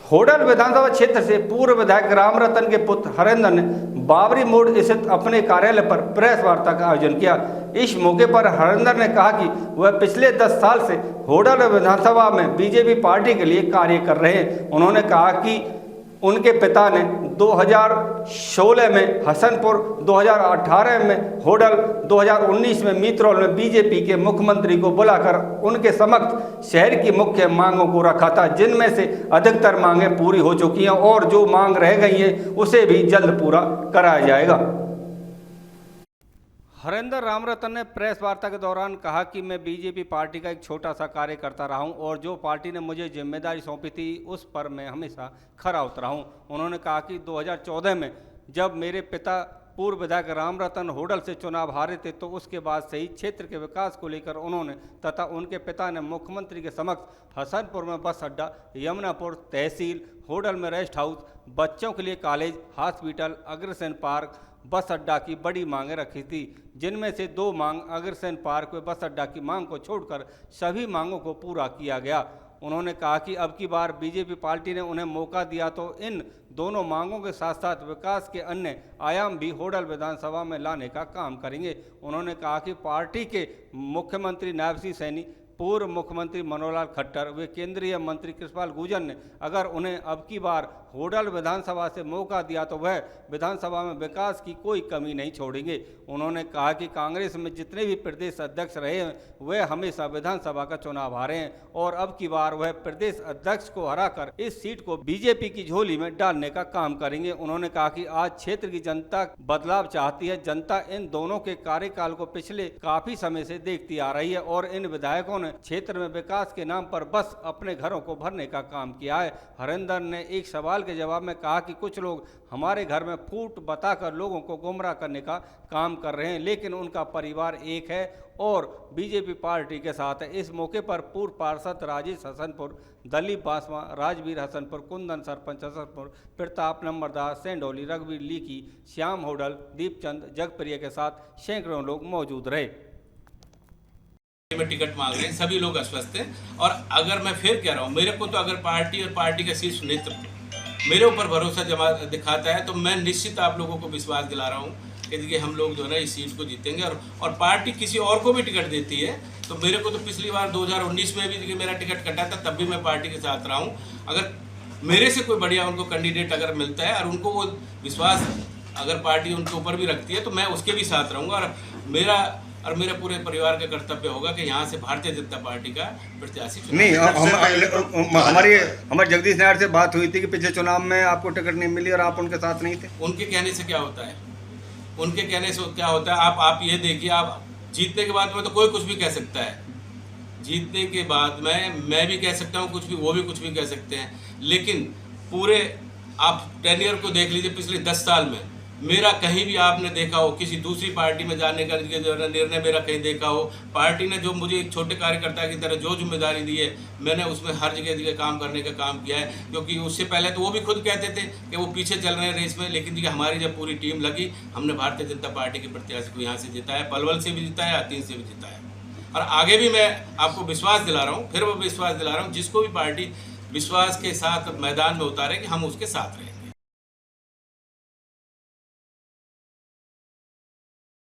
होडल विधानसभा क्षेत्र से पूर्व विधायक राम रतन के पुत्र हरेंद्र ने बाबरी मोड़ स्थित अपने कार्यालय पर प्रेस वार्ता का आयोजन किया। इस मौके पर हरेंद्र ने कहा कि वह पिछले 10 साल से होडल विधानसभा में बीजेपी पार्टी के लिए कार्य कर रहे हैं। उन्होंने कहा कि उनके पिता ने 2016 में हसनपुर, 2018 में होडल, 2019 में मीतरौल में बीजेपी के मुख्यमंत्री को बुलाकर उनके समक्ष शहर की मुख्य मांगों को रखा था, जिनमें से अधिकतर मांगें पूरी हो चुकी हैं और जो मांग रह गई है उसे भी जल्द पूरा कराया जाएगा। हरेंद्र राम रतन ने प्रेस वार्ता के दौरान कहा कि मैं बीजेपी पार्टी का एक छोटा सा कार्यकर्ता रहा हूं और जो पार्टी ने मुझे जिम्मेदारी सौंपी थी उस पर मैं हमेशा खरा उतरा हूं। उन्होंने कहा कि 2014 में जब मेरे पिता पूर्व विधायक राम रतन होडल से चुनाव हारे थे तो उसके बाद से ही क्षेत्र के विकास को लेकर उन्होंने तथा उनके पिता ने मुख्यमंत्री के समक्ष हसनपुर में बस अड्डा, यमुनापुर तहसील, होडल में रेस्ट हाउस, बच्चों के लिए कॉलेज, हॉस्पिटल, अग्रसेन पार्क, बस अड्डा की बड़ी मांगें रखी थी, जिनमें से 2 मांग अग्रसेन पार्क व बस अड्डा की मांग को छोड़कर सभी मांगों को पूरा किया गया। उन्होंने कहा कि अब की बार बीजेपी पार्टी ने उन्हें मौका दिया तो इन दोनों मांगों के साथ साथ विकास के अन्य आयाम भी होडल विधानसभा में लाने का काम करेंगे। उन्होंने कहा कि पार्टी के मुख्यमंत्री नायब सिंह सैनी, पूर्व मुख्यमंत्री मनोहर लाल खट्टर व केंद्रीय मंत्री कृष्णपाल गुर्जर ने अगर उन्हें अब की बार होडल विधानसभा से मौका दिया तो वह विधानसभा में विकास की कोई कमी नहीं छोड़ेंगे। उन्होंने कहा कि कांग्रेस में जितने भी प्रदेश अध्यक्ष रहे हैं वह हमेशा विधानसभा का चुनाव हारे हैं और अब की बार वह प्रदेश अध्यक्ष को हराकर इस सीट को बीजेपी की झोली में डालने का काम करेंगे। उन्होंने कहा कि आज क्षेत्र की जनता बदलाव चाहती है। जनता इन दोनों के कार्यकाल को पिछले काफी समय से देखती आ रही है और इन विधायकों ने क्षेत्र में विकास के नाम पर बस अपने घरों को भरने का काम किया है। हरेंद्र ने एक सवाल के जवाब में कहा कि कुछ लोग हमारे घर में फूट बताकर लोगों को गुमराह करने का काम कर रहे हैं, लेकिन उनका परिवार एक है और बीजेपी पार्टी के साथ है। इस मौके पर पूर्व पार्षद राजेश हसनपुर, दलीप बांसवा, राजवीर हसनपुर, कुंदन सरपंच हसनपुर, प्रताप नंबरदार, सेंडोली, रघुवीर लीकी, श्याम होडल, दीपचंद जगप्रिय के साथ सैकड़ों लोग मौजूद रहे। में टिकट मांग रहे हैं, सभी लोग अस्वस्थ हैं और अगर मैं फिर कह रहा हूँ, मेरे को तो अगर पार्टी और पार्टी का शीर्ष नेतृत्व मेरे ऊपर भरोसा जमा दिखाता है तो मैं निश्चित आप लोगों को विश्वास दिला रहा हूँ कि देखिए हम लोग जो है ना इस सीट को जीतेंगे और पार्टी किसी और को भी टिकट देती है तो मेरे को तो पिछली बार 2019 में भी मेरा टिकट कटा था, तब भी मैं पार्टी के साथ रहा हूँ। अगर मेरे से कोई बढ़िया उनको कैंडिडेट अगर मिलता है और उनको वो विश्वास अगर पार्टी उनके ऊपर भी रखती है तो मैं उसके भी साथ रहूँगा और मेरे पूरे परिवार का कर्तव्य होगा कि यहाँ से भारतीय जनता पार्टी का प्रत्याशी नहीं। हमारे जगदीश नायर से बात हुई थी कि पिछले चुनाव में आपको टिकट नहीं मिली और आप उनके साथ नहीं थे। उनके कहने से क्या होता है? उनके कहने से क्या होता है? आप ये देखिए, आप जीतने के बाद में तो कोई कुछ भी कह सकता है, जीतने के बाद में मैं भी कह सकता हूँ कुछ भी, वो भी कुछ भी कह सकते हैं, लेकिन पूरे आप टेन्योर को देख लीजिए पिछले 10 साल में मेरा कहीं भी आपने देखा हो किसी दूसरी पार्टी में जाने का निर्णय मेरा कहीं देखा हो? पार्टी ने जो मुझे एक छोटे कार्यकर्ता की तरह जो जिम्मेदारी दी है मैंने उसमें हर जगह काम करने का काम किया है, क्योंकि उससे पहले तो वो भी खुद कहते थे कि वो पीछे चल रहे हैं रेस में, लेकिन देखिए हमारी जब पूरी टीम लगी हमने भारतीय जनता पार्टी के प्रत्याशी को यहाँ से जिताया, पलवल से भी जिताया, हथीन से भी जिताया और आगे भी मैं आपको विश्वास दिला रहा हूँ, फिर वो विश्वास दिला रहा हूँ, जिसको भी पार्टी विश्वास के साथ मैदान में उतारे कि हम उसके साथ रहें।